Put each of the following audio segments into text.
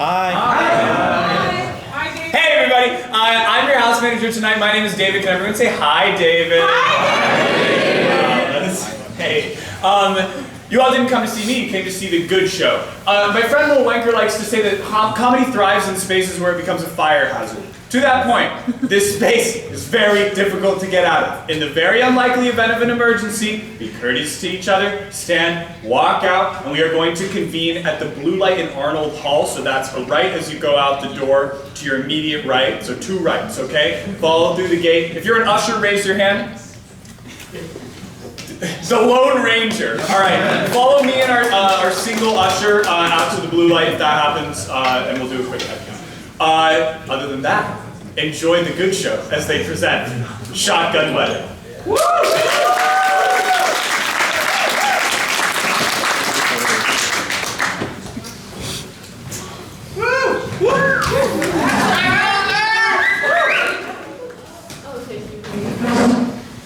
Hi. Hi, David. Hey, everybody. I'm your house manager tonight. My name is David. Can everyone say hi, David? Hi. Hey. You all didn't come to see me. You came to see the Good Show. My friend Lil Wanker likes to say that comedy thrives in spaces where it becomes a fire hazard. To that point, this space is very difficult to get out of. In the very unlikely event of an emergency, be courteous to each other, stand, walk out, and we are going to convene at the Blue Light in Arnold Hall. So that's a right as you go out the door to your immediate right. So 2 rights, okay? Follow through the gate. If you're an usher, raise your hand. The Lone Ranger. All right, follow me and our single usher out to the Blue Light if that happens, and we'll do a quick head count. Other than that, enjoy the Good Show as they present Shotgun Wedding. Woo!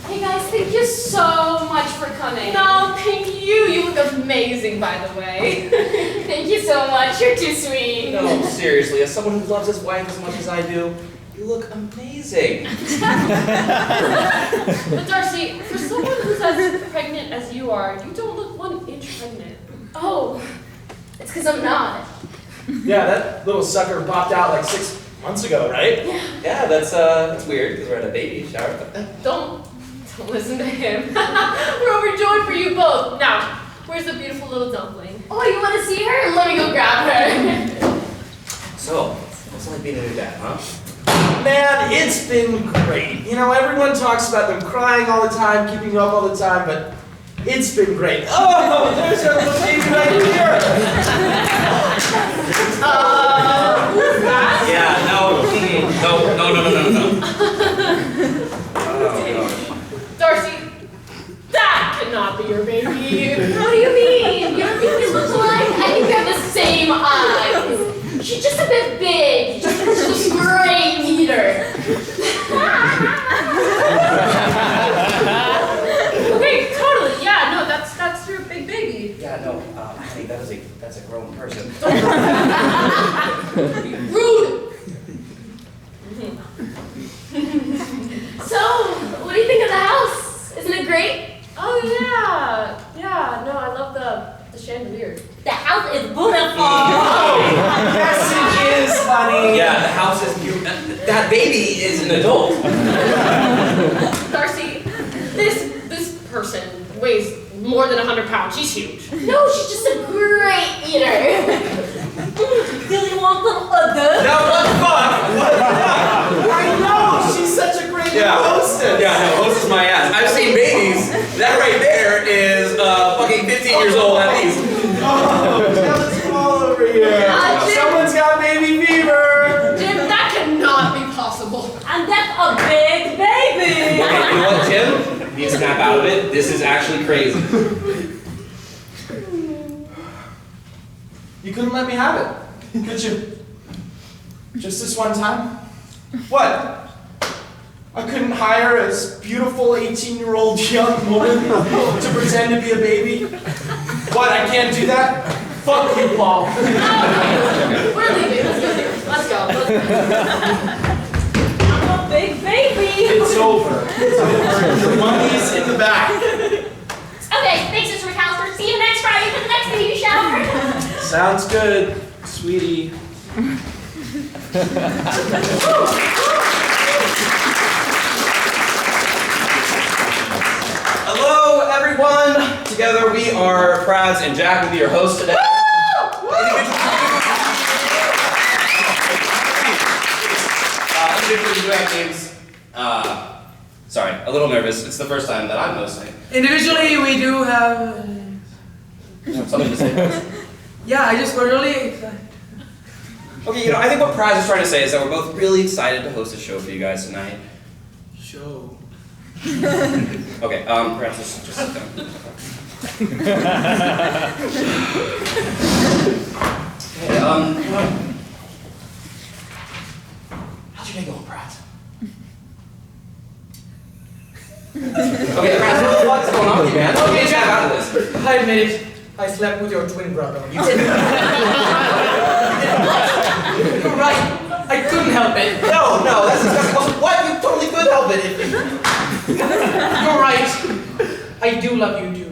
Hey guys, thank you so much for coming. No, thank you. You look amazing, by the way. Thank you so much. You're too sweet. No, seriously, as someone who loves his wife as much as I do, you look amazing. But Darcy, for someone who's as pregnant as you are, you don't look 1 inch pregnant. Oh, it's because I'm not. Yeah, that little sucker popped out like 6 months ago, right? Yeah, that's weird because we're at a baby shower. Don't listen to him. We're overjoyed for you both. Now, where's the beautiful little dumpling? Oh, you want to see her? Let me go grab her. So, what's it like being a new dad, huh? Man, it's been great. You know, everyone talks about them crying all the time, keeping you up all the time, but it's been great. Oh, there's our little baby right here. Who's that? Yeah, no. Darcy, that cannot be your baby. What do you mean? You don't think we look alike? I think we have the same eyes. She's just a bit big. She's a great eater. Okay, totally. Yeah, no, that's your big baby. Yeah, no, honey, that's a grown person. Rude. So, what do you think of the house? Isn't it great? Oh yeah. No, I love the chandelier. The house is beautiful. Yes, it is, honey. Yeah, the house is cute. That baby is an adult. Darcy, this person weighs more than 100 pounds. She's huge. No, she's just a great eater. Really want some other? Now what the fuck? I know, she's such a great hostess. Yeah, no, hostess my ass. I've seen babies. That right there is fucking 15 years old at least. Oh, tell us all over here. Someone's got baby fever. Jim, that cannot be possible. And that's a big baby. You know what, Tim? You need to snap out of it. This is actually crazy. You couldn't let me have it, could you? Just this one time? What? I couldn't hire a beautiful 18-year-old young woman to pretend to be a baby? What, I can't do that? Fuck you, Paul. Okay, we're leaving. Let's go. I'm a big baby. It's over. It's over. The money's in the back. Okay, thanks, Mr. McAllister. See you next Friday for the next baby shower. Sounds good, sweetie. Hello, everyone. Together we are Pradz and Jack will be your hosts today. Individually, we have names. Sorry, a little nervous. It's the first time that I'm hosting. Individually, we do have. Something to say. Yeah, I just got really excited. Okay, I think what Pradz is trying to say is that we're both really excited to host a show for you guys tonight. Show. Okay, Pradz, just sit down. Okay, how's your day going, Pradz? Okay, Pradz, what's going on with you, man? Okay, Jack, out of this. I admit it. I slept with your twin brother. You didn't. help it. No, that's disgusting. What? You totally could help it. You're right. I do love you too.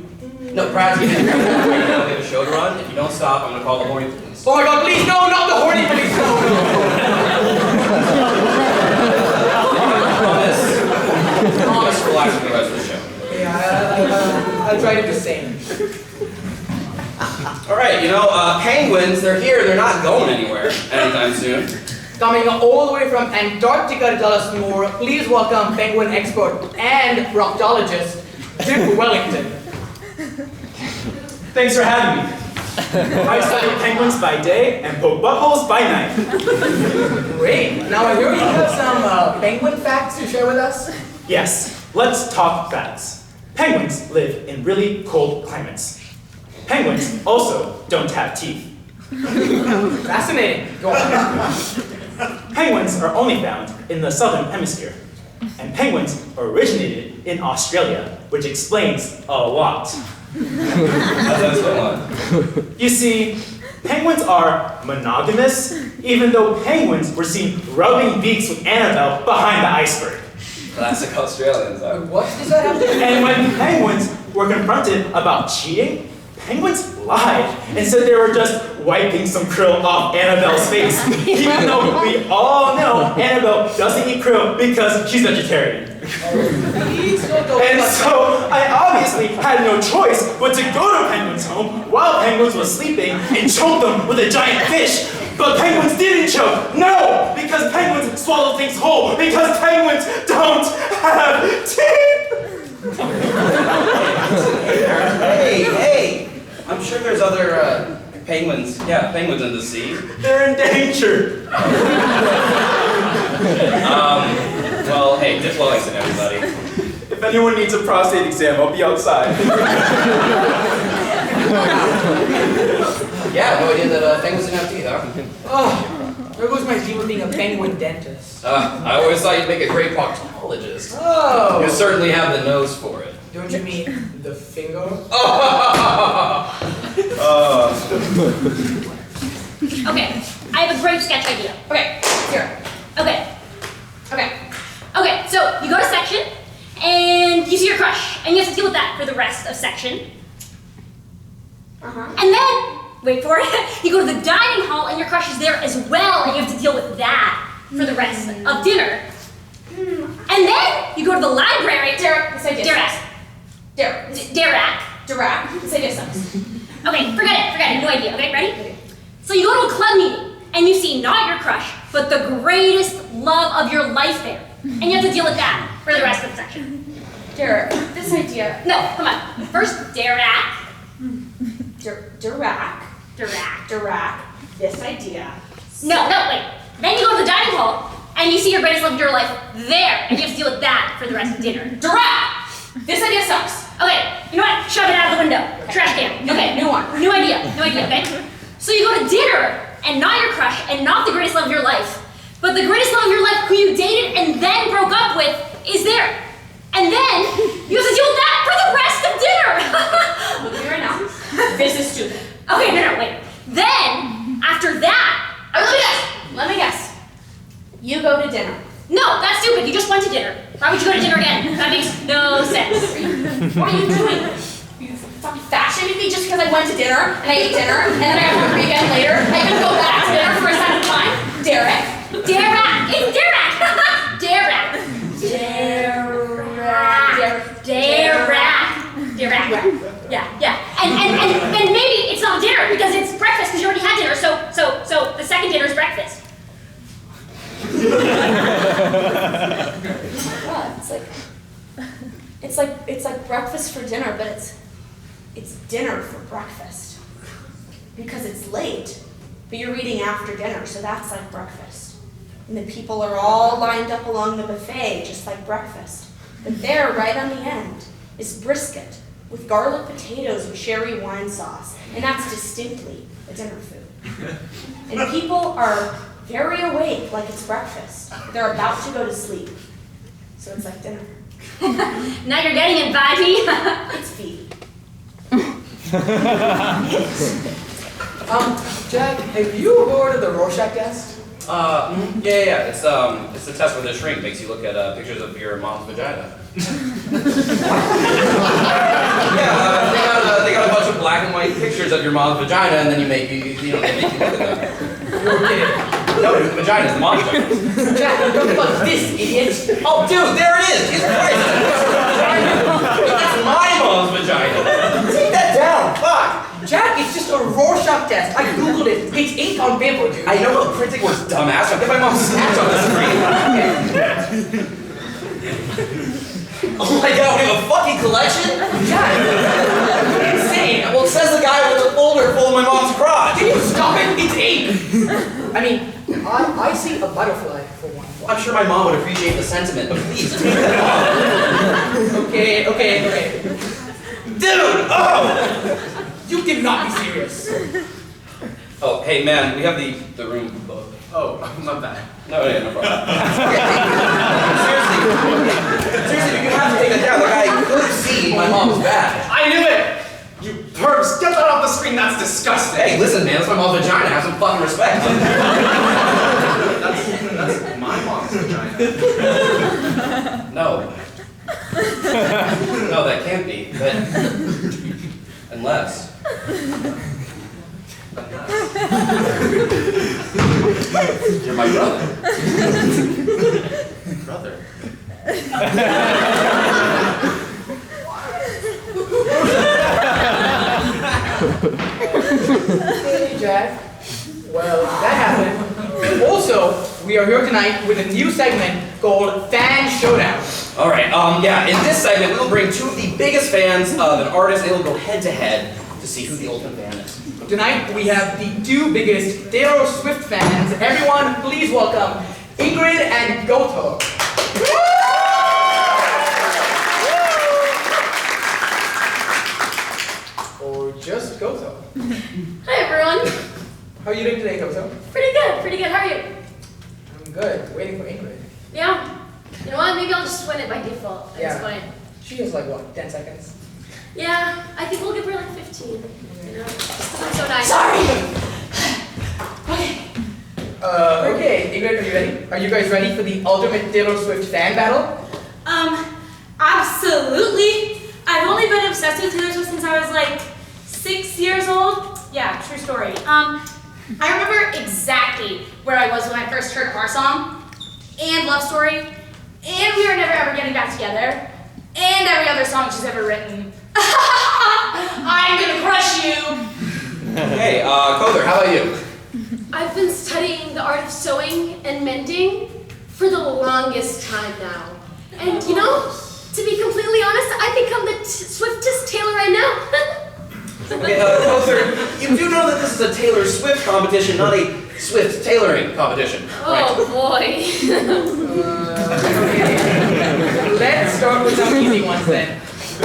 No, Pradz, you didn't. We have a show to run. If you don't stop, I'm gonna call the horny police. Oh my God! Please, no, not the horny police. No. Promise to relax for the rest of the show. Yeah, I'll try to do the same. All right, penguins, they're here. They're not going anywhere anytime soon. Coming all the way from Antarctica to tell us more, please welcome penguin expert and proctologist, Jim Wellington. Thanks for having me. I study penguins by day and poke buttholes by night. Great. Now I hear you have some penguin facts to share with us. Yes, let's talk facts. Penguins live in really cold climates. Penguins also don't have teeth. Fascinating. Go on. Penguins are only found in the southern hemisphere. And penguins originated in Australia, which explains a lot. That's so much. You see, penguins are monogamous, even though penguins were seen rubbing beaks with Annabelle behind the iceberg. Classic Australians, though. What does that have to do? And when penguins were confronted about cheating, penguins lied and said they were just wiping some krill off Annabelle's face, even though we all know Annabelle doesn't eat krill because she's vegetarian. And so I obviously had no choice but to go to Penguin's home while Penguins was sleeping and choke them with a giant fish. But penguins didn't choke. No, because penguins swallow things whole. Because penguins don't have teeth. Hey, I'm sure there's other penguins. Yeah, penguins in the sea. They're endangered. Well, hey, Dick Wellington, everybody. If anyone needs a prostate exam, I'll be outside. Yeah, no idea that penguins didn't have teeth, huh? Oh, there goes my dream of being a penguin dentist. I always thought you'd make a great proctologist. Oh. You certainly have the nose for it. Don't you mean the finger? Okay, I have a great sketch idea. Okay, here. Okay, so you go to section, and you see your crush, and you have to deal with that for the rest of section. And then, wait for it, you go to the dining hall, and your crush is there as well, and you have to deal with that for the rest of dinner. And then, you go to the library. Derek, this idea sucks. Derek. This idea sucks. Okay, forget it, no idea, okay, ready? So you go to a club meeting, and you see not your crush, but the greatest love of your life there. And you have to deal with that for the rest of the section. Derek, this idea. No, come on. First, Derek. Derek, this idea. No, wait. Then you go to the dining hall, and you see your greatest love of your life there, and you have to deal with that for the rest of dinner. Derek, this idea sucks. Okay, you know what? Shove it out of the window. Trash can. Okay, new one. New idea, okay? So you go to dinner, and not your crush, and not the greatest love of your life, but the greatest love of your life who you dated and then broke up with is there. And then you have to deal with that for the rest of dinner. Look at me right now. This is stupid. Okay, no, wait. Then, after that, Let me guess. You go to dinner. no, that's stupid. You just went to dinner. Why would you go to dinner again? That makes no sense. What are you doing? You fucking fashioning me just because I went to dinner and I ate dinner and then I got hungry again later. I can go back to dinner for a second time. Derek. It's Derek. Yeah. And maybe it's not dinner because it's breakfast because you already had dinner. So the second dinner is breakfast. It's like breakfast for dinner, but it's dinner for breakfast. Because it's late, but you're eating after dinner, so that's like breakfast. And the people are all lined up along the buffet, just like breakfast. But there, right on the end, is brisket with garlic potatoes and sherry wine sauce, and that's distinctly a dinner food. And people are very awake like it's breakfast. They're about to go to sleep. So it's like dinner. Now you're getting it, Buddy. It's feed. Jack, have you ordered the Rorschach test? Yeah. It's the test where the shrink makes you look at pictures of your mom's vagina. They got a bunch of black and white pictures of your mom's vagina, and then they make you look at them. You're kidding. No, the vagina is the mom's vagina. Jack, don't talk about this, idiot. Oh, dude, there it is. Jesus Christ. That's my mom's vagina. Take that down. Fuck. Jack, it's just a Rorschach test. I googled it. It's ink on paper, dude. I know how printing works, dumbass. I'll get my mom's snatch on the screen. Oh my god, we have a fucking collection? Jack, insane. Well, it says the guy with the folder full of my mom's crotch. Can you stop it? It's ink. I mean, I see a butterfly for one. I'm sure my mom would appreciate the sentiment, but please take that off. Okay. Dude! Oh! You cannot be serious. Oh, hey man, we have the room booked. Oh, not that. No problem. Seriously, you have to take that down. The guy could see my mom's back. I knew it! You pervs, get that off the screen, that's disgusting! Hey, listen man, that's my mom's vagina. Have some fucking respect. That's my mom's vagina. No. No, that can't be, but... Unless... You're my brother. Brother. Hey, Jack. Well, that happened. Also, we are here tonight with a new segment called Fan Showdown. Alright, in this segment, we'll bring two of the biggest fans of an artist, and they'll go head to head to see who the ultimate fan is. Tonight, we have the two biggest Taylor Swift fans. Everyone, please welcome Ingrid and Kawthar. Or just Kawthar. Hi everyone. How are you doing today, Kawthar? Pretty good. How are you? I'm good. Waiting for Ingrid. Yeah. You know what? Maybe I'll just win it by default at this point. She has like, what, 10 seconds? Yeah, I think we'll give her like 15. You know? Just 'cause I'm so nice. Sorry! Okay, Ingrid, are you ready? Are you guys ready for the ultimate Taylor Swift fan battle? Absolutely. I've only been obsessed with Taylor Swift since I was like 6 years old. Yeah, true story. I remember exactly where I was when I first heard our song, and Love Story, and We Are Never Ever Getting Back Together, and every other song she's ever written. I'm gonna crush you! Hey, Kawthar, how about you? I've been studying the art of sewing and mending for the longest time now. And you know, to be completely honest, I think I'm the swiftest Taylor I know. Okay, Kawthar, you do know that this is a Taylor Swift competition, not a Swift tailoring competition, right? Oh boy. Let's start with some easy ones then.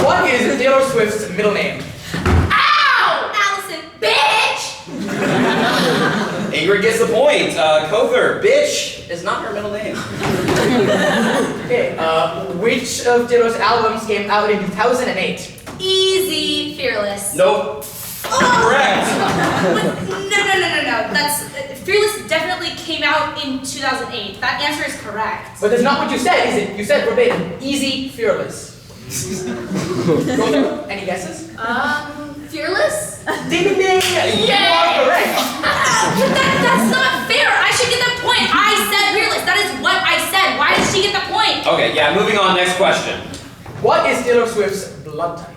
What is Taylor Swift's middle name? Ow! Allison, bitch! Ingrid gets the point. Kawthar, bitch is not her middle name. Okay, which of Taylor's albums came out in 2008? Easy, Fearless. Nope. Correct. No. That's Fearless definitely came out in 2008. That answer is correct. But that's not what you said, is it? You said verbatim, easy, fearless. Kawthar, any guesses? Fearless? Ding ding ding! You are correct! That's not fair. I should get the point. I said Fearless. That is what I said. Why does she get the point? Okay, yeah, moving on, next question. What is Taylor Swift's blood type?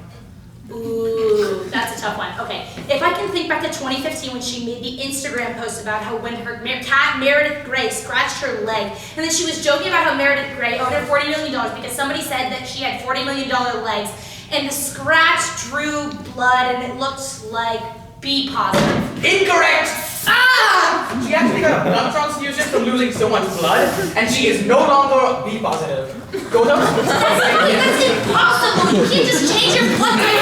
Ooh, that's a tough one. Okay, if I can think back to 2015 when she made the Instagram post about how when her cat Meredith Grey scratched her leg, and then she was joking about how Meredith Grey owed her $40 million because somebody said that she had $40 million legs, and the scratch drew blood and it looked like B positive. Incorrect! Ah! She actually got a blood transfusion from losing so much blood, and she is no longer B positive. Kawthar? That's impossible! You can't just change your blood type!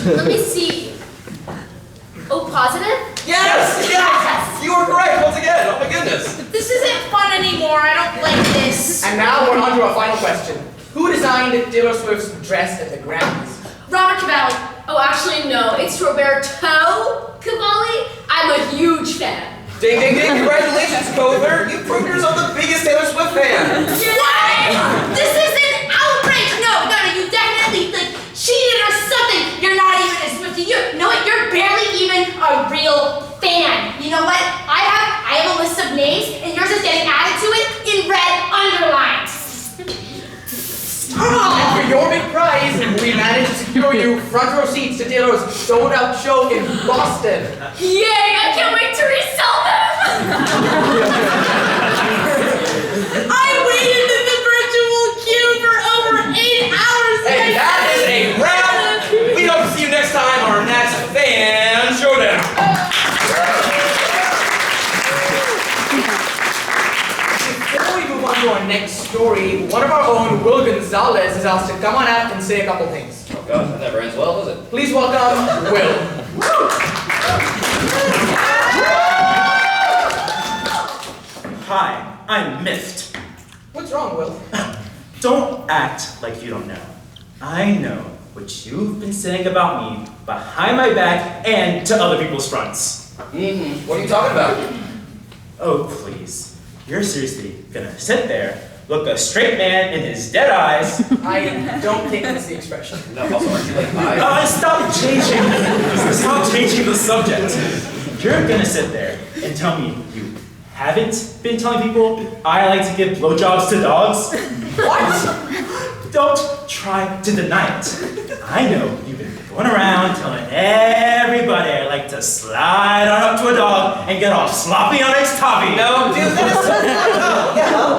Let me see. O positive? Yes! You were correct once again. Oh my goodness. This isn't fun anymore. I don't like this. And now we're on to our final question. Who designed Taylor Swift's dress at the Grammys? Robert Cavalli. Oh, actually, no. It's Roberto Cavalli. I'm a huge congratulations, Kawthar. You proved yourself the biggest Taylor Swift fan. What? This is an outrage! No, you definitely cheated or something. You're not even a Swiftie. You're barely even a real fan. You know what? I have a list of names, and yours is getting added to it in red underlines. And for your big prize, we managed to secure you front row seats to Taylor's sold-out show in Boston. Yay! I can't wait to resell them! I waited in the virtual queue for over 8 hours. Hey, that is a wrap. We hope to see you next time on our next Fan Showdown. Before we move on to our next story, one of our own, Will Gonzalez, is asked to come on out and say a couple things. Oh God, that never ends well, does it? Please welcome Will. Hi, I'm miffed. What's wrong, Will? Don't act like you don't know. I know what you've been saying about me behind my back and to other people's fronts. Mm-hmm. What are you talking about? Oh, please. You're seriously gonna sit there, look a straight man in his dead eyes. I don't think that's the expression. No, also, aren't you like bi? Stop changing the subject. You're gonna sit there and tell me you haven't been telling people I like to give blowjobs to dogs? What? Don't try to deny it. I know you've been going around telling everybody I like to slide on up to a dog and get all sloppy on its tummy. No, dude, that is so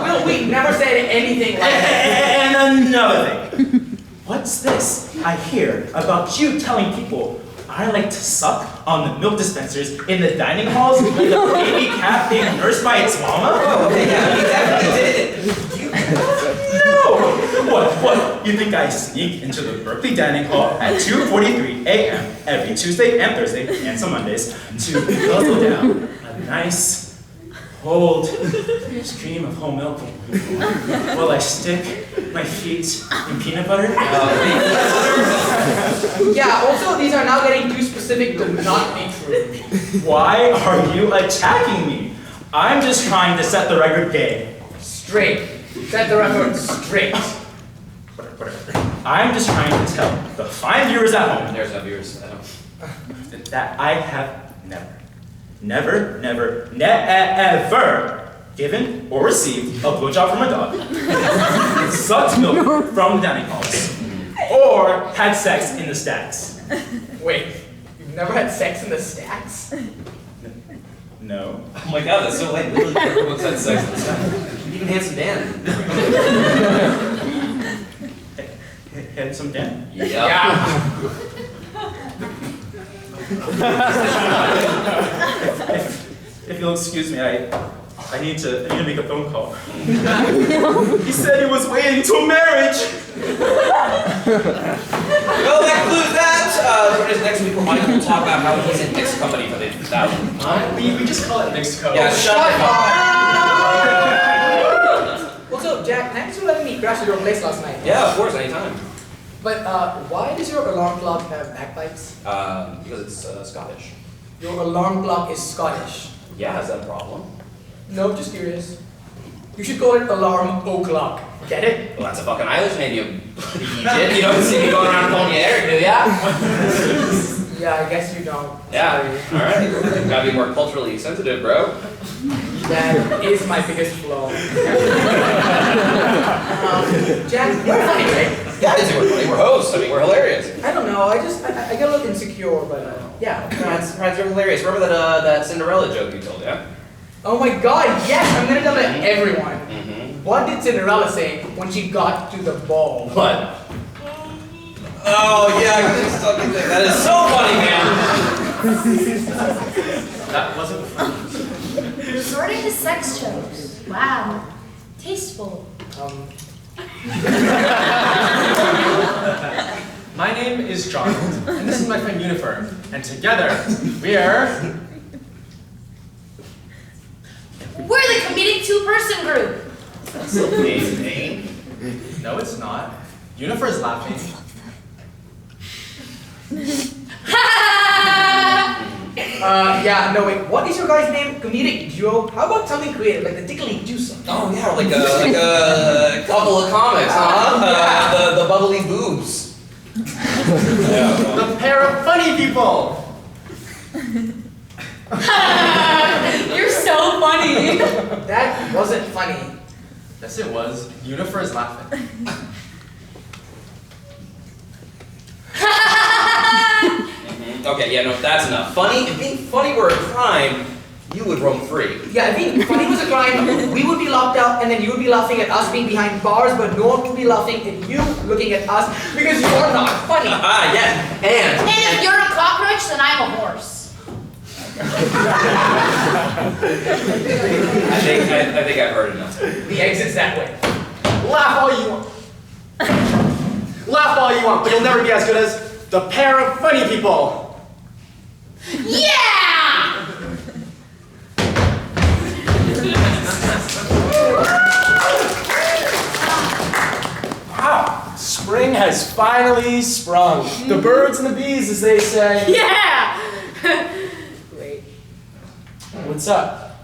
Will, we never said anything like that. And another thing. What's this I hear about you telling people I like to suck on the milk dispensers in the dining halls like a baby cat being nursed by its mama? Oh, okay, yeah, you definitely did it. No! What? You think I sneak into the Berkeley dining hall at 2:43 a.m. every Tuesday and Thursday, and some Mondays, to guzzle down a nice, cold stream of whole milk while I stick my feet in peanut butter? Yeah, also, these are now getting too specific to not be true. Why are you attacking me? I'm just trying to set the record gay. Straight. Set the record straight. Whatever. I'm just trying to tell the fine viewers at home There's no viewers. that I have never given or received a blowjob from a dog, sucked milk from the dining halls, or had sex in the stacks. Wait, you've never had sex in the stacks? No. Oh my God, that's so lame. Literally, everyone's had sex in the sky. Even Handsome Dan. Handsome Dan? Yeah. If you'll excuse me, I need to make a phone call. He said he was waiting till marriage. Well, that concludes that. Join us next week where Mike will talk about how he's in mixed company for the 2000. We just call it mixed code. Yeah, shut up. Also, Jack, thanks for letting me crash at your place last night. Yeah, of course, anytime. But why does your alarm clock have bagpipes? Because it's Scottish. Your alarm clock is Scottish. Yeah, is that a problem? No, just curious. You should call it alarm o'clock. Get it? Well, that's a fucking Irish name, you bloody idiot. You don't see me going around calling you Eric, do ya? Yeah, I guess you don't. Yeah, alright. Gotta be more culturally sensitive, bro. That is my biggest flaw. Jack, you're funny, right? Yeah, it's we're funny. We're hosts. I mean, we're hilarious. I don't know, I get a little insecure, but yeah. Pradz, you're hilarious. Remember that Cinderella joke you told, yeah? Oh my god, yes, I'm gonna tell it to everyone. Mm-hmm. What did Cinderella say when she got to the ball? What? Oh, yeah, I got stuck in there. That is so funny, man. That wasn't fun. Resorting to sex jokes. Wow. Tasteful. My name is John, and this is my friend Unifer, and together we're the comedic two-person group. That's so amazing. No, it's not. Unifer is laughing. Yeah, no wait. What is your guy's name? Comedic duo? How about something creative, like the Tickly Juicer? Oh yeah, like a couple of comics, huh? The bubbly boobs. The pair of funny people. You're so funny. That wasn't funny. Yes, it was. Unifer is laughing. Okay, yeah, no, that's enough. Funny, if being funny were a crime, you would roam free. Yeah, I think funny was a crime. We would be locked up, and then you would be laughing at us being behind bars, but no one would be laughing at you looking at us because you're not funny. Yeah, and if you're a cockroach, then I'm a horse. I think I've heard enough. The exit's that way. Laugh all you want. Laugh all you want, but you'll never be as good as the pair of funny people. Yeah! Wow, spring has finally sprung. The birds and the bees, as they say. Yeah! Wait. What's up?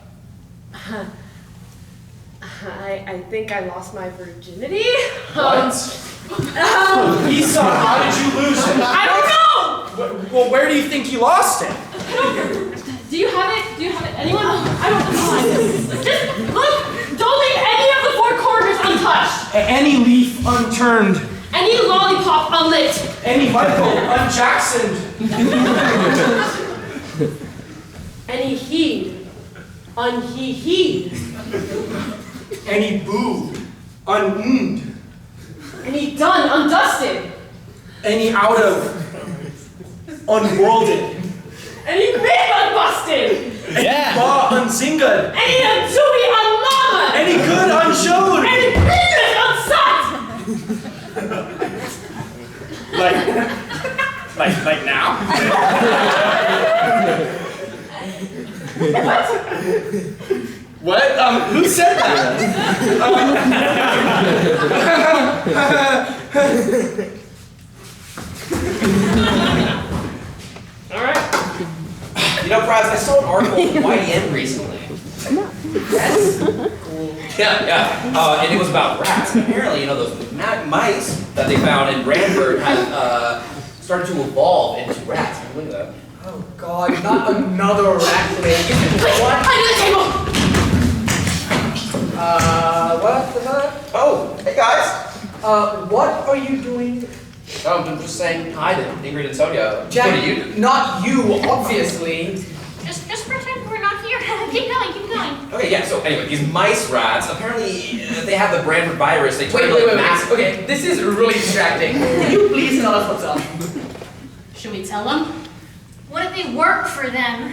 I think I lost my virginity. What? Esau, how did you lose it? I don't know! Well, where do you think you lost it? Do you have it? Do you have it? Anyone? I don't know. Just look! Don't leave any of the four corners untouched! Any leaf unturned. Any lollipop unlit! Any Michael unjacksoned. Any heed. Unheed. Any boo unwound. Any done undusted. Any out of unworlded. Any big unbusted. Yeah. Law unzinged. Any undoing unmama. Any good unshowed. Any business unsucked. Like now? What? Who said that? All right. You know, Pradz, I saw an article in YDM recently. Yes? Yeah. And it was about rats. And apparently, you know, those mice that they found in Branford had started to evolve into rats. Look at that. Oh God, not another rat today. What? Under the table! What the fuck? Oh, hey guys. What are you doing? Oh, I'm just saying hi to Ingrid and Sonia. Jack, what are you doing? not you, obviously. Just pretend we're not here. Keep going, keep going. Okay, yeah, so anyway, these mice rats, apparently they have the Branford virus. They turn Wait. massive. Okay, this is really distracting. Can you please tell us what's up? Should we tell them? What if they work for them?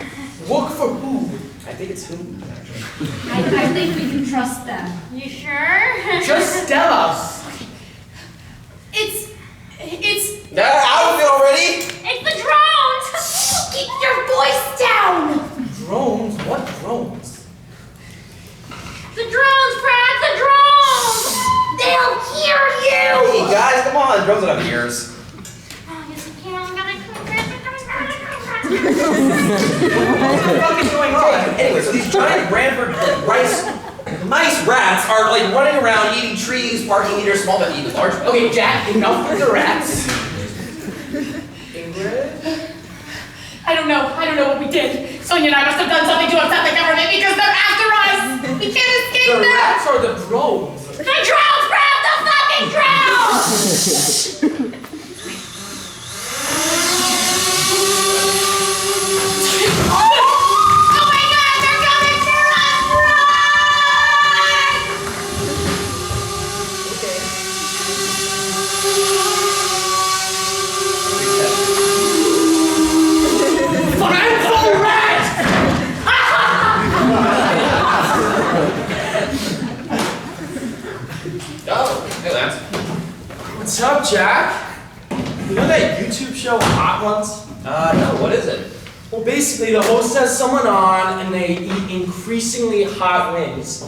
Work for who? I think it's who, actually. I think we can trust them. You sure? Just tell us. It's Out of it already? the drones! Keep your voice down! Drones? What drones? The drones, Pradz, the drones! They'll hear you! Hey guys, come on, drones don't have ears. Oh, yes, we can. What the fuck is going on? Anyway, so these giant Branford mice rats are like running around eating trees, barking either small but even large. Okay, Jack, enough with the rats. Ingrid? I don't know what we did. Sonia and I must have done something to upset the government because they're after us! We can't escape The them! rats or the drones? The drones, Pradz! The fucking drones! Oh my God, they're coming for us! Run! Handful rats! Oh, hey Lance. What's up, Jack? You know that YouTube show Hot Ones? No, what is it? Well, basically, the host has someone on and they eat increasingly hot wings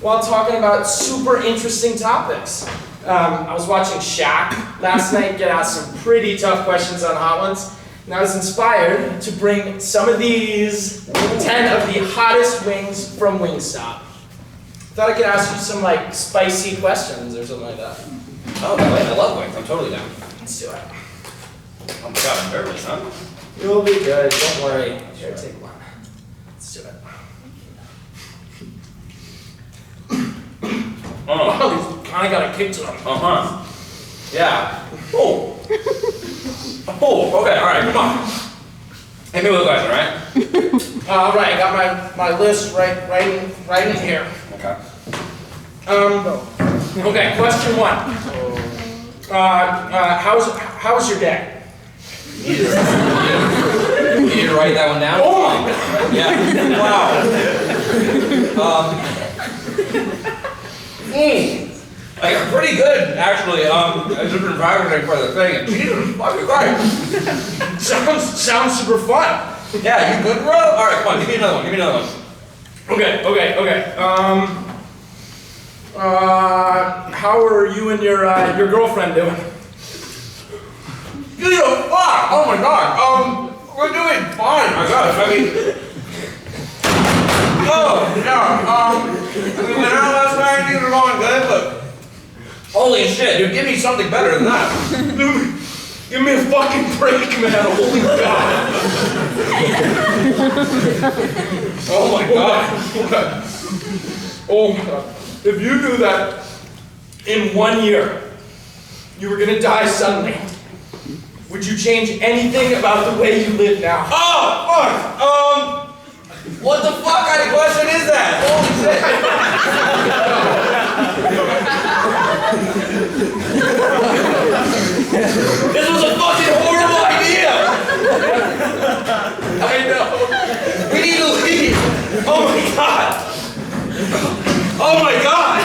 while talking about super interesting topics. I was watching Shaq last night get asked some pretty tough questions on Hot Ones, And I was inspired to bring some of these 10 of the hottest wings from Wingstop. Thought I could ask you some like spicy questions or something like that. Oh, I love wings. I'm totally down. Let's do it. Oh my god, I'm nervous, huh? You'll be good, don't worry. Here, take one. Let's do it. Oh, these kind of got a kick to them. Uh-huh. Yeah. Oh. Oh, okay, alright, come on. Hit me with a question, right? Right, I got my list right in here. Okay. Okay, question 1. How's your day? You need to write that one down? Oh my god! Yeah. Wow. Like, pretty good, actually. I've just been practicing for the thing, and Jesus fucking Christ. Sounds super fun. Yeah, you good, bro? Alright, come on, give me another one, Okay. How are you and your girlfriend doing? Give me a fuck! Oh my god, we're doing fine, my gosh, I mean... Oh, yeah, we went out last night, things were going good, but... Holy shit, dude, give me something better than that. Give me a fucking break, man. Holy god. Oh my god. Oh my god. If you knew that in 1 year you were gonna die suddenly, would you change anything about the way you live now? Oh, fuck! What the fuck kind of question is that? Holy shit! This was a fucking horrible idea! I know. We need to leave! Oh my god! Oh my god!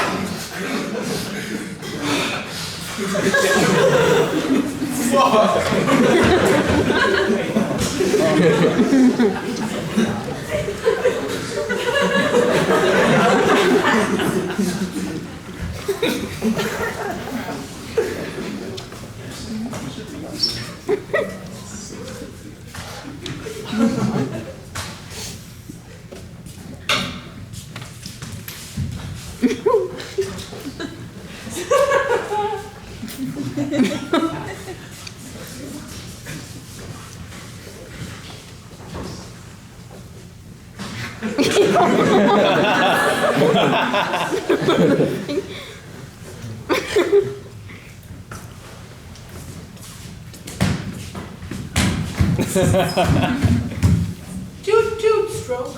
Toot toot stroke.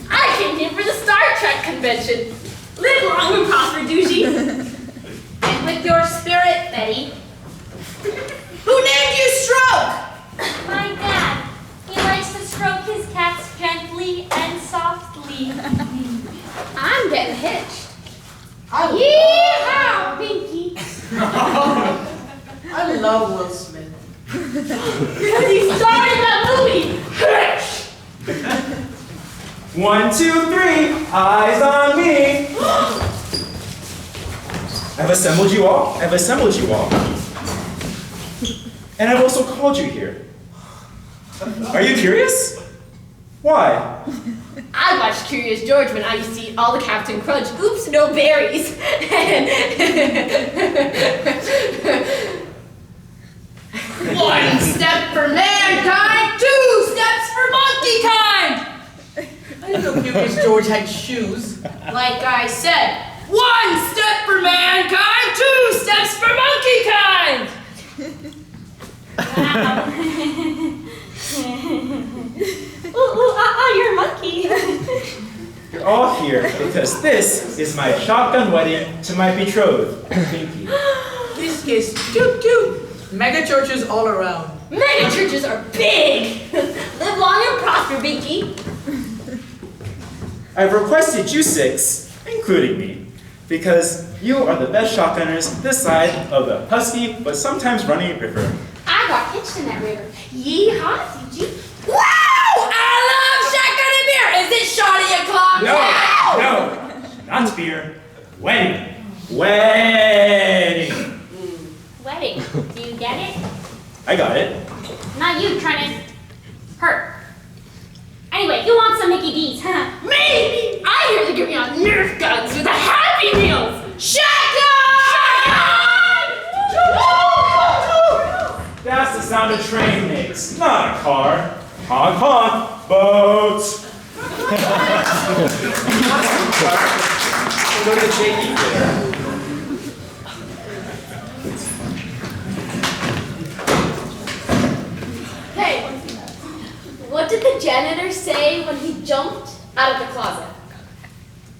I came here for the Star Trek convention. Live long and prosper, Douchey. And with your spirit, Betty. Who named you Stroke? My dad. He likes to stroke his cats gently and softly. I'm getting hitched. Yeehaw, Pinky. I love Will Smith. Because he starred in that movie. Hitch. 1, 2, 3, eyes on me. I've assembled you all. And I've also called you here. Are you curious? Why? I watched Curious George when I used to eat all the Captain Crunch. Oops, no berries. One step for mankind, 2 steps for monkey kind. I didn't know Curious George had shoes. Like I said, 1 step for mankind, 2 steps for monkey kind. wow. You're a monkey. You're all here because this is my shotgun wedding to my betrothed, Pinky. This is toot toot. Mega churches all around. Mega churches are big. Live long and prosper, Pinky. I've requested you 6, including me, because you are the best shotgunners this side of the husky but sometimes running river. I got hitched in that river. Yeehaw, did you? Wow! I love shotgun and beer. Is it shoddy o'clock? No, not beer. Wedding. sliding. Do you get it? I got it. Not you trying to hurt. Anyway, who wants some Mickey D's, huh? Me! I hear they're giving out Nerf guns with the Happy Meals! Shotgun! That's the sound a train makes, not a car. Honk honk, boats. Go to the shaky there. Hey, what did the janitor say when he jumped out of the closet?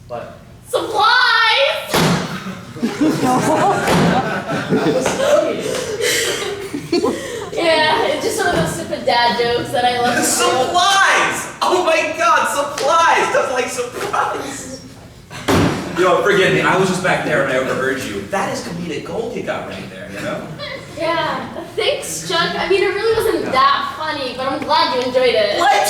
What? Supplies! Yeah, it's just some of those stupid dad jokes that I love. Supplies! Oh my god, supplies! That's like surprise. Yo, forgive me, I was just back there and I overheard you. That is comedic gold you got right there, you know? Yeah, thanks, Chuck. I mean, it really wasn't that funny, but I'm glad you enjoyed it. What?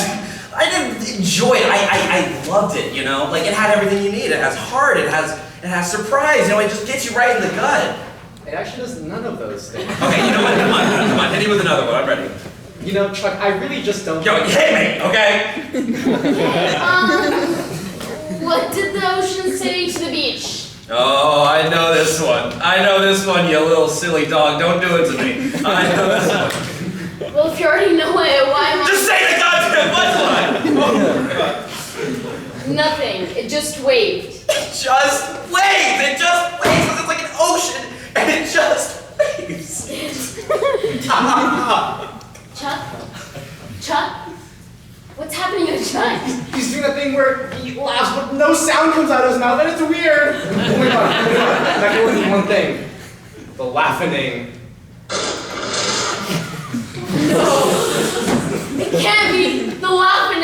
I didn't enjoy it. I loved it, you know? Like, it had everything you need. It has heart, it has surprise, you know, it just gets you right in the gut. It actually does none of those things. Okay, you know what? Come on, hit me with another one, I'm ready. You know, Chuck, I really just don't... Yo, hit me, okay? What did the ocean say to the beach? Oh, I know this one. You little silly dog. Don't do it to me. I know this one. Well, if you already know it, why am I... Just say the goddamn punchline! Nothing. It just waved. It just waves because it's like an ocean, and it just waves. Chuck? What's happening to Chuck? He's doing that thing where he laughs, but no sound comes out of his mouth, and it's weird. Oh my god. That can only mean one thing. The laughing. No. It can't be the laughing.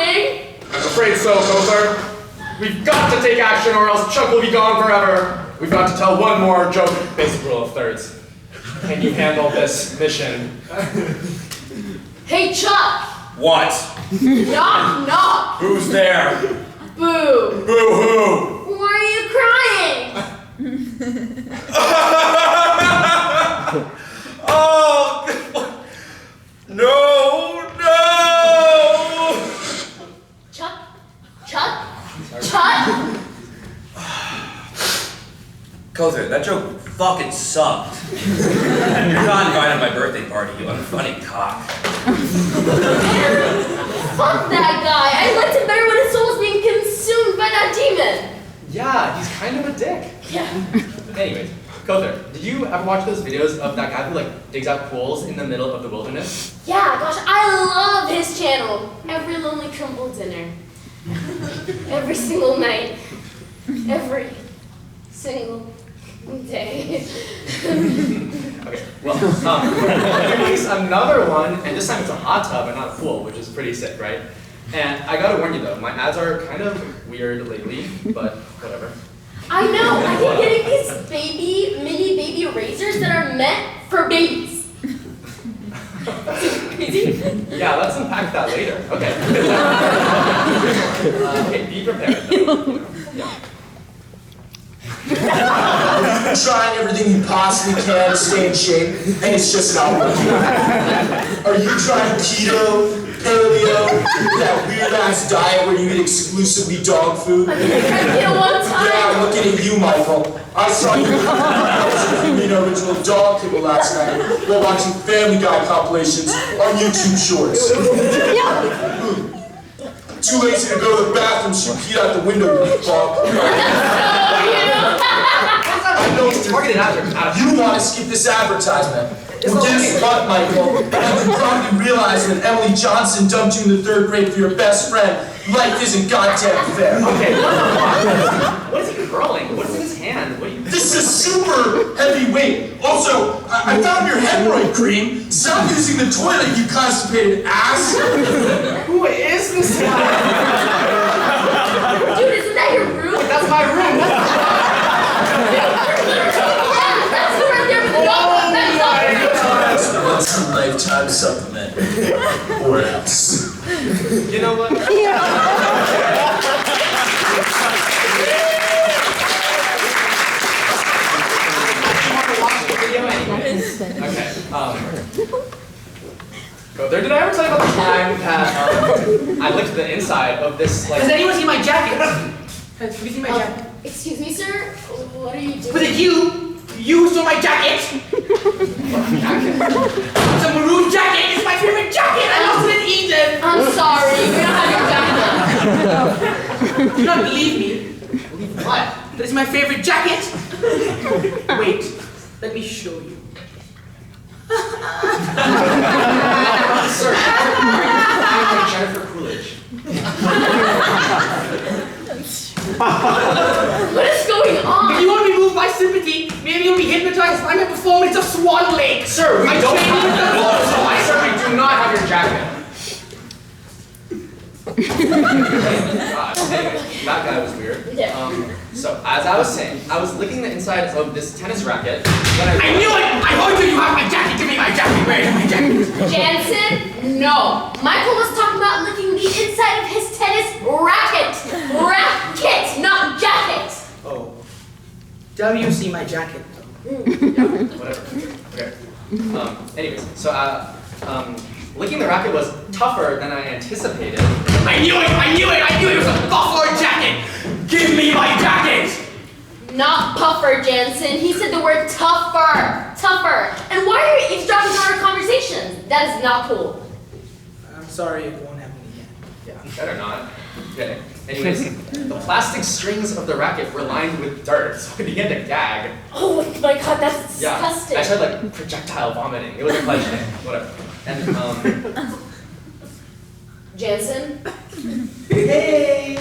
I'm afraid so, Kawthar. We've got to take action or else Chuck will be gone forever. We've got to tell one more joke. Basic rule of thirds. Can you handle this mission? Hey, Chuck! What? Knock, knock! Who's there? Boo! Boo-hoo! Why are you crying? Oh! No! Chuck? Kawthar, that joke fucking sucked. You're not invited to my birthday party, you unfunny cock. Fuck that guy! I liked him better when his soul was being consumed by that demon! Yeah, he's kind of a dick. Yeah. Anyways, Kawthar, did you ever watch those videos of that guy who like digs out pools in the middle of the wilderness? Yeah, gosh, I love his channel. Every lonely Trimble dinner. Every single night. Every single day. Okay, well, he released another one, and this time it's a hot tub and not a pool, which is pretty sick, right? And I gotta warn you though, my ads are kind of weird lately, but whatever. I know, I keep getting these mini baby razors that are meant for babies. Crazy? Yeah, let's unpack that later. Okay. Okay, be prepared. Yeah. Trying everything you possibly can to stay in shape, and it's just not working. Are you trying keto, paleo, that weird-ass diet where you eat exclusively dog food? I tried keto one time. Yeah, I'm looking at you, Michael. I saw you eating original dog kibble last night while watching Family Guy compilations on YouTube Shorts. Too lazy to go to the bathroom, so you peed out the window, you fuck. I know you want to skip this advertisement. Well, guess what, Michael? You probably realize that Emily Johnson dumped you in the 3rd grade for your best friend. Life isn't goddamn fair. Okay, what is he curling? What's in his hand? What are you... This is super heavy weight. Also, I found your hemorrhoid cream. Stop using the toilet, you constipated ass. Who is this guy? Dude, isn't that your room? That's my room. That's the right there with the dog. That's a once-in-a-lifetime supplement. Or else. You know what? Okay. Brother, did I ever tell you about the time that I licked the inside of this, like... Has anyone seen my jacket? Have you seen my jacket? Excuse me, sir. What are you doing? Was it you? You stole my jacket? It's a maroon jacket. It's my favorite jacket. I lost it in Eden. I'm sorry. We don't have your jacket. Do not believe me. Believe what? That is my favorite jacket. Wait, let me show you. Sir, I'm like Jennifer Coolidge. What is going on? If you want to be moved by sympathy, maybe you'll be hypnotized by my performance of Swan Lake. Sir, we don't have your jacket. Sir, we do not have your jacket. God, anyways, that guy was weird. So, as I was saying, I was licking the inside of this tennis racket when I knew it! I told you you have my jacket! Give me my jacket! Where is my jacket? Jansen, no. Michael was talking about licking the inside of his tennis racket. Racket, not jacket. Oh. W, see my jacket. Yeah, whatever. Okay. Anyways, so, licking the racket was tougher than I anticipated. I knew it! I knew it! I knew it! It was a buffalo jacket! Give me my jacket! Not puffer, Jansen. He said the word tougher. Tougher. And why are you eavesdropping on our conversations? That is not cool. I'm sorry, it won't happen again. Yeah, better not. Okay. Anyways, the plastic strings of the racket were lined with dirt, so I began to gag. Oh my god, that's disgusting. Yeah, I started like projectile vomiting. It was a pleasure. Whatever. And Jansen? Hey!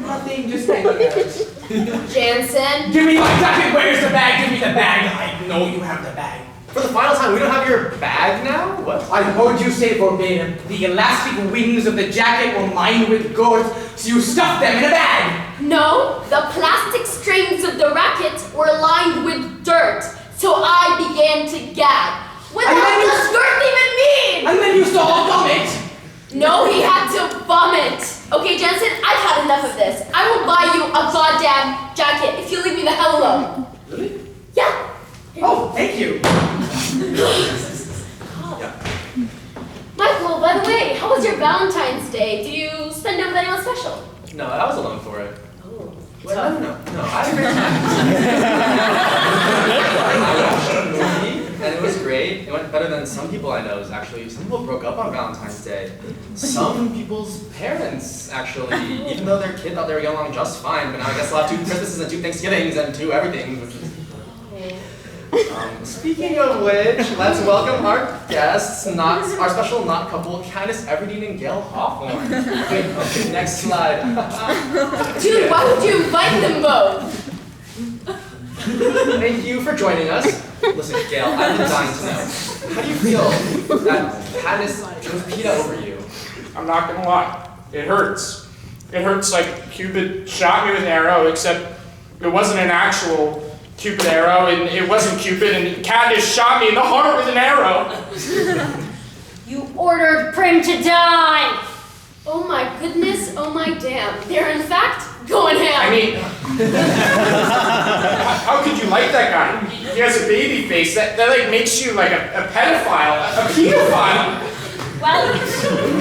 Nothing, just hanging out. Jansen? Give me my jacket! Where's the bag? Give me the bag! I know you have the bag. for the final time, we don't have your bag now? What? I heard you say verbatim, the elastic wings of the jacket were lined with girth, so you stuffed them in a bag. No, the plastic strings of the racket were lined with dirt, so I began to gag. What the hell does dirt even mean? And then you saw a vomit. No, he had to vomit. Okay, Jensen, I've had enough of this. I will buy you a goddamn jacket if you leave me the hell alone. Really? Yeah. Oh, thank you. Michael, by the way, how was your Valentine's Day? Did you spend it with anyone special? No, I was alone for it. Oh. Well, no, I had a great time. I watched a movie, and it was great. It went better than some people I know. Actually, some people broke up on Valentine's Day. Some people's parents, actually, even though their kid thought they were getting along just fine, but now I guess they'll have 2 Christmases and 2 Thanksgivings and 2 everything, which is... Speaking of which, let's welcome our guests, our special not couple, Candace Everdeen and Gail Hawthorne. Okay, next slide. Dude, why would you invite them both? Thank you for joining us. Listen, Gail, I've been dying to know. How do you feel that Candace chose PETA over you? I'm not gonna lie, it hurts. It hurts like Cupid shot me with an arrow, except it wasn't an actual Cupid arrow, and it wasn't Cupid, and Candace shot me in the heart with an arrow. You ordered Prim to die! Oh my goodness, oh my damn. They're in fact going ham. I mean, how could you like that guy? He has a baby face that like makes you like a pedophile, a pedophile. Well,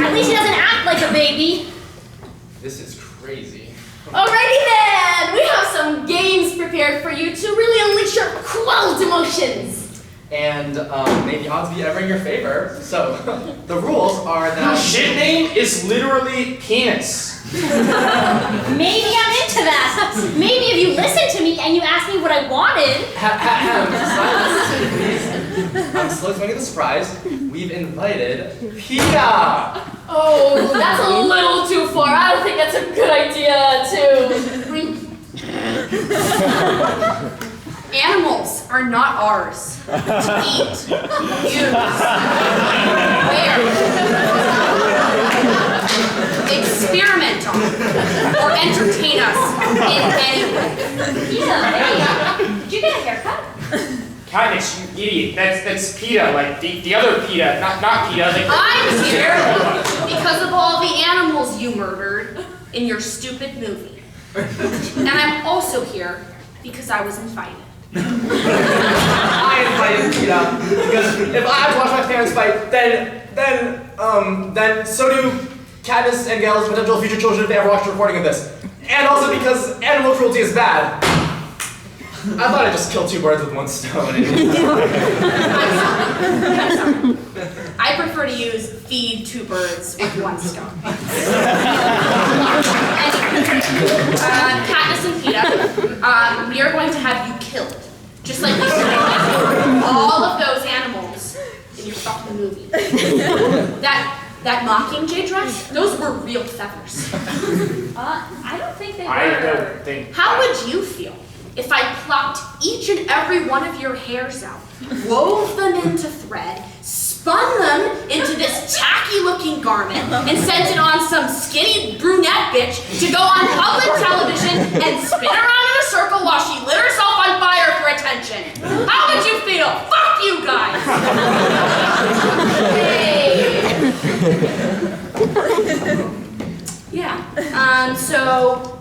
at least he doesn't act like a baby. This is crazy. Alrighty then! We have some games prepared for you to really unleash your quelled emotions. And may the odds be ever in your favor. So, the rules are that... Your shit name is literally penis. Maybe I'm into that. Maybe if you listen to me and you ask me what I wanted. I'm slow explaining the surprise. We've invited PETA! Oh, that's a little too far. I don't think that's a good idea to... Animals are not ours to eat, use, wear, experiment on, or entertain us in any way. Did you get a haircut? Kindness, you idiot. That's PETA, like the other PETA, not PETA. Like I'm here because of all the animals you murdered in your stupid movie. And I'm also here because I was invited. I invited Peter. Because if I have to watch my parents fight, then so do Katniss and Gale's potential future children if they ever watch a recording of this. And also because animal cruelty is bad. I thought I'd just kill two birds with one stone. I prefer to use feed two birds with one stone. Katniss and Peeta, we are going to have you killed. Just like we said, all of those animals in your fucking movie. That Mockingjay dress, those were real feathers. I don't think they were. I don't think. How would you feel if I plucked each and every one of your hairs out, wove them into thread, spun them into this tacky-looking garment, and sent it on some skinny brunette bitch to go on public television and spin around in a circle while she lit herself on fire for attention? How would you feel? Fuck you guys! Hey. Yeah. So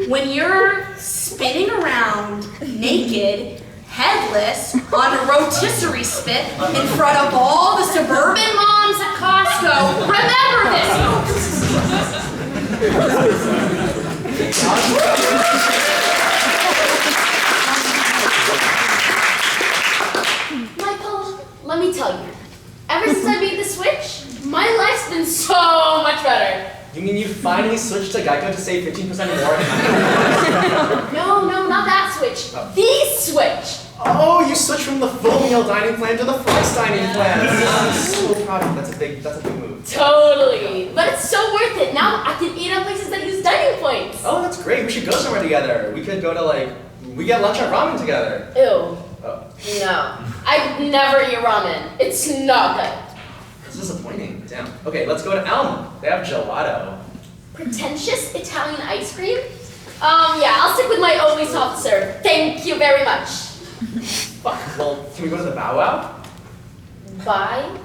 when you're spinning around naked, headless, on a rotisserie spit in front of all the suburban moms at Costco, remember this, Michael, let me tell you, ever since I made the switch, my life's been so much better. You mean you finally switched to Geico to save 15% more? No, not that switch. The switch. Oh, you switched from the full meal dining plan to the flex dining plan. I'm so proud of you. That's a big move. Totally. But it's so worth it. Now I can eat at places that use dining points. Oh, that's great. We should go somewhere together. We could go to we get lunch at ramen together. Ew. Oh. No. I'd never eat ramen. It's not good. It's disappointing. Damn. Okay, let's go to Elm. They have gelato. Pretentious Italian ice cream? Yeah, I'll stick with my only soft serve. Thank you very much. Fuck. Well, can we go to the Bow Wow? Buy?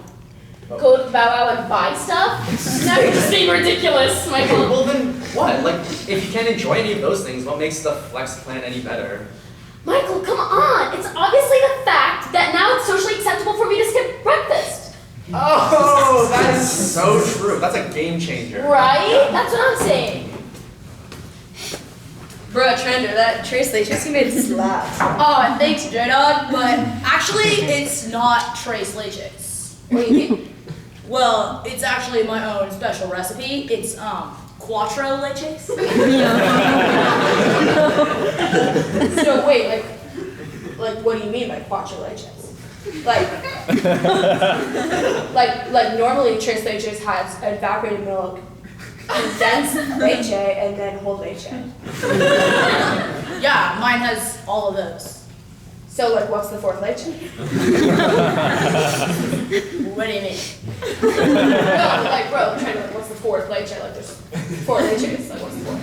Go to Bow Wow and buy stuff? Now you're just being ridiculous, Michael. Well then, what? If you can't enjoy any of those things, what makes the flex plan any better? Michael, come on. It's obviously the fact that now it's socially acceptable for me to skip breakfast. Oh, that is so true. That's a game changer. Right? That's what I'm saying. Bruh, Trender, that Trace Leches you made slap. Oh, thanks, J-Dog, but actually, it's not Trace Leches. What do you mean? Well, it's actually my own special recipe. It's, Quattro Leches. So wait, like what do you mean by Quattro Leches? Like normally Trace Leches has evaporated milk, condensed leche, and then whole leche. Yeah, mine has all of those. So what's the fourth leche? What do you mean? No, bro, I'm trying to what's the fourth leche? There's four leches. What's the fourth?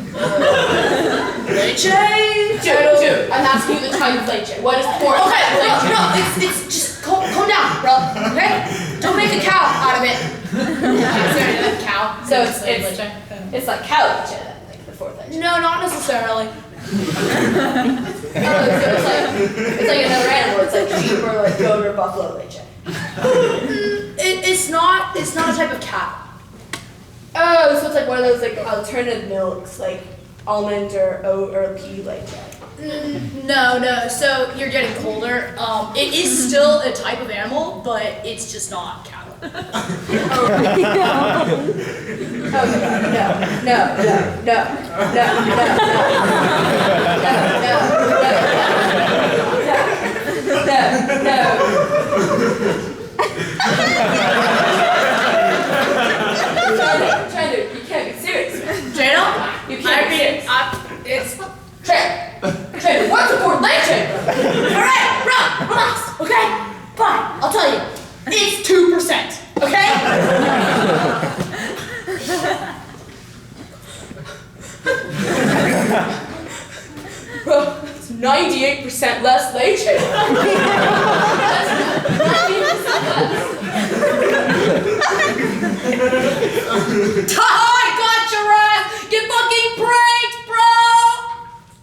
Leche? Dude, I'm asking you the type of leche. What is the fourth? Okay, no, it's just calm down, bro. Okay? Don't make a cow out of it. Cow. So it's like cow leche then, like the fourth leche. No, not necessarily. It's like another animal. It's like sheep or like goat or buffalo leche. It's not a type of cow. Oh, so it's like one of those like alternative milks, like almond or oat or pea leche. No. So you're getting colder. It is still a type of animal, but it's just not cattle. Oh my god, no. Trender, you can't be serious. Jano? You can't be serious. It's Trender, what's the fourth leche? alright, bro, relax, okay? Fine, I'll tell you. It's 2%, okay? Bro, it's 98% less leche. That's 98% less. I got your ass! Get fucking pranked, bro!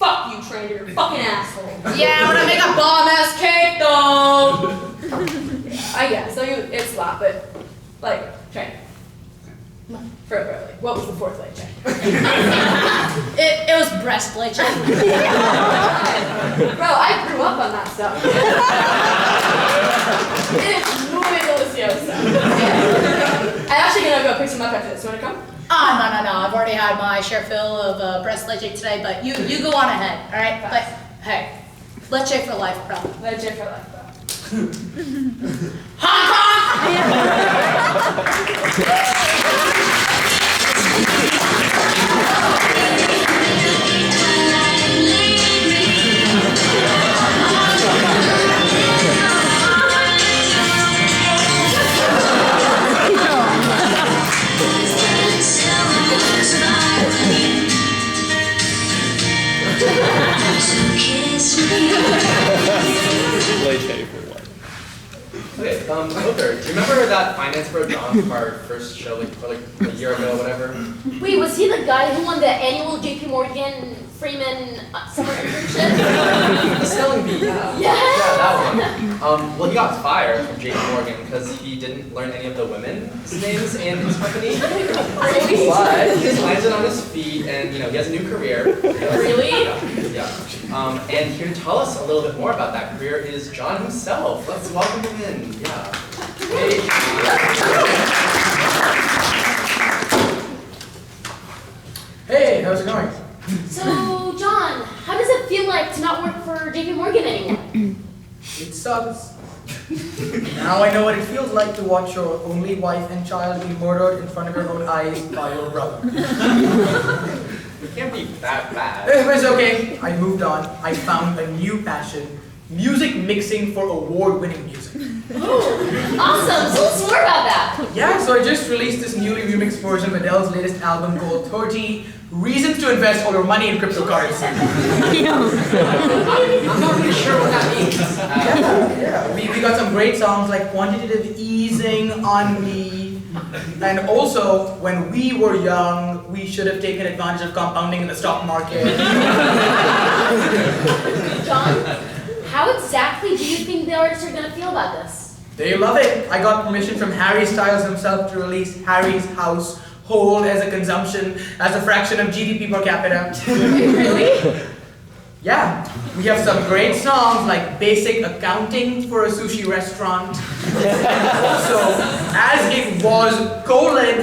Fuck you, Trader, you're a fucking asshole. Yeah, when I make a bomb-ass cake, though! Like, Cheng. For what was the fourth leg, Cheng? it was breastplate, Cheng. Bro, I grew up on that stuff. It's muy delicioso. Yeah. I'm actually gonna go pick some up after this. You wanna come? No. I've already had my share fill of breast leche today, but you go on ahead, all right? But hey, leche for life, bro. Leche for life, bro. Hong Kong! Okay, Kawthar, do you remember that finance bro John from our first show like a year ago or whatever? Wait, was he the guy who won the annual JP Morgan Freeman summer internship? The spelling bee, yeah. Yeah. Yeah, that one. Well, he got fired from JP Morgan because he didn't learn any of the women's names in his company. But he just landed on his feet and, you know, he has a new career. Really? Yeah. And here to tell us a little bit more about that career is John himself. Let's welcome him in. Yeah. Hey. Hey, how's it going? So, John, how does it feel like to not work for JP Morgan anymore? It sucks. Now I know what it feels like to watch your only wife and child be murdered in front of your own eyes by your brother. It can't be that bad. It was okay. I moved on. I found a new passion. Music mixing for award-winning music. Ooh, awesome! So let's more about that. Yeah, so I just released this newly remixed version of Adele's latest album called 30 Reasons to Invest All Your Money in Cryptocurrency. I'm not really sure what that means. Yeah. We got some great songs like Quantitative Easing on Me. And also, when we were young, we should have taken advantage of compounding in the stock market. John, how exactly do you think the artists are going to feel about this? They love it. I got permission from Harry Styles himself to release Harry's Household as a consumption, as a fraction of GDP per capita. Really? Yeah, we have some great songs like Basic Accounting for a Sushi Restaurant. Also, As It Was,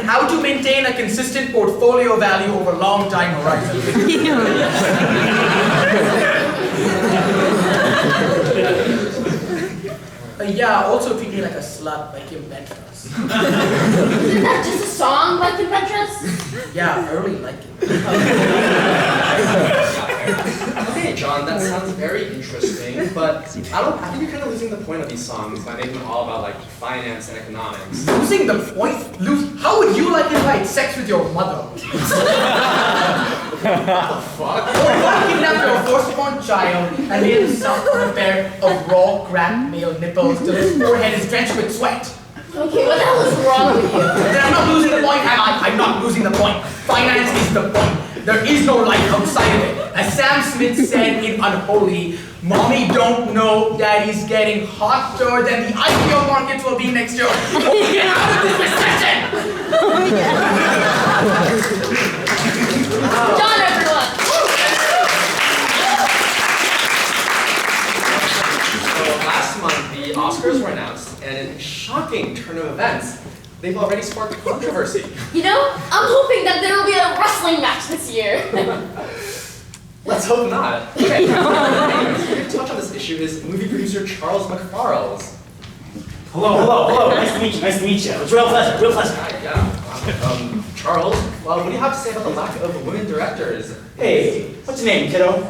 How to Maintain a Consistent Portfolio Value Over Long Time Horizon. Yeah, also Treat Me Like a Slut by Kim Petras. Isn't that just a song by Kim Petras? Yeah, I really like it. Okay, John, that sounds very interesting, but I think you're kind of losing the point of these songs by making them all about like finance and economics. Losing the point? How would you like it like sex with your mother? What the fuck? Or what kidnapped your firstborn child and made him suck on a pair of raw cracked male nipples till his forehead is drenched with sweat? Okay, what the hell is wrong with you? Then I'm not losing the point, am I? I'm not losing the point. Finance is the point. There is no life outside of it. As Sam Smith said in Unholy, Mommy don't know Daddy's getting hotter than the IPO markets will be next year. We get out of this recession! John, everyone! So last month, the Oscars were announced, and in a shocking turn of events, they've already sparked controversy. You know, I'm hoping that there will be a wrestling match this year. Let's hope not. Okay. Here to touch on this issue is movie producer Charles McFarles. Hello. Nice to meet you. It's real pleasure. Yeah. Charles, well, what do you have to say about the lack of women directors? Hey, what's your name, kiddo?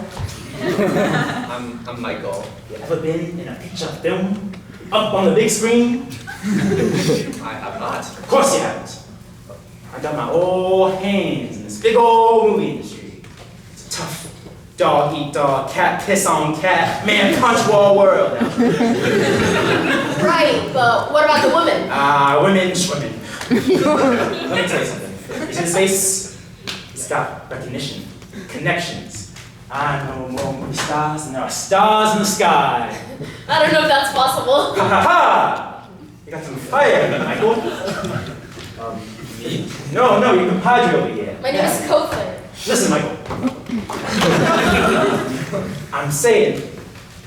I'm Michael. You ever been in a picture film? Up on the big screen? I have not. Of course you haven't. I got my old hands in this big old movie industry. It's a tough dog eat dog, cat piss on cat, man punch wall world. Right, but what about the women? Women swimming. Let me tell you something. You see this face? It's got recognition, connections. I know more movie stars than there are stars in the sky. I don't know if that's possible. Ha ha ha! You got some fire, Michael. Me? No, you compadre over here. My name is Kawthar. Listen, Michael. I'm saying,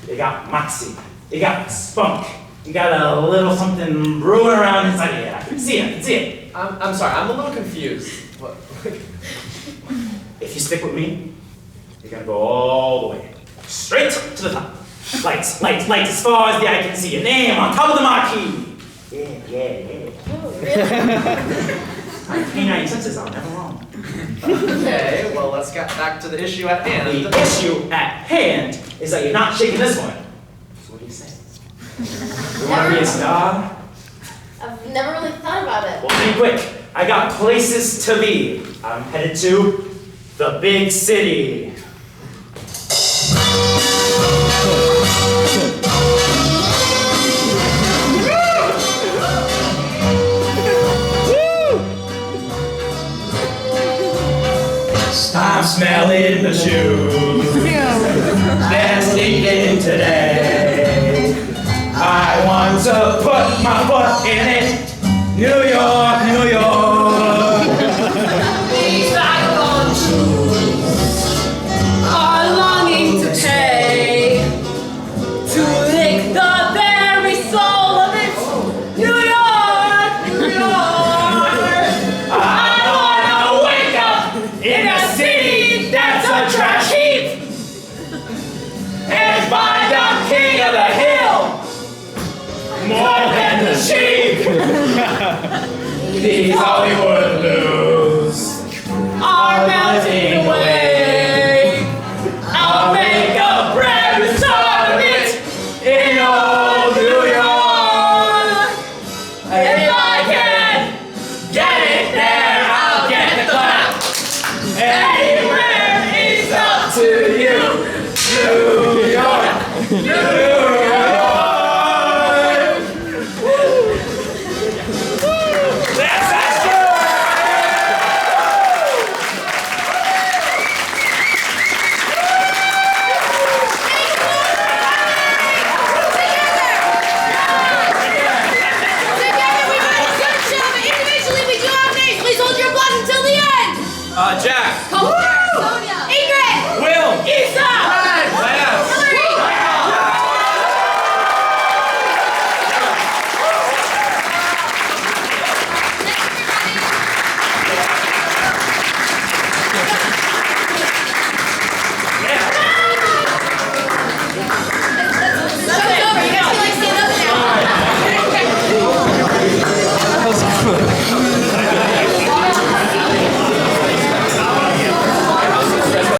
you got moxie, you got spunk, you got a little something brewing around inside of you. I can see it. I'm sorry, I'm a little confused. What? If you stick with me, you're gonna go all the way, straight to the top. Lights, as far as the eye can see. Your name on top of the marquee. Yeah. Oh, really? My canine senses are never wrong. Okay, well, let's get back to the issue at hand. The issue at hand is that you're not shaking this one. So what do you say? You want to be a star? I've never really thought about it. Well, be quick. I got places to be. I'm headed to the big city. I'm smelling the shoes they're sneaking today. I want to put my foot in it. New York. These vagabond shoes are longing to pay, to lick the very soul of it. New York. In a city that's a trash heap, and find the king of the hill more than the sheep. These Hollywood blues Are melting away. I'll make a brand new start of it in old New York. And if I can get it there, I'll get the clap. Anywhere is up to you, New York, New York. That's good. Together we make a good show, but individually we do our names. Please hold your applause until the end. Jack. Kawthar, Sonia, Ingrid, Will. Esha.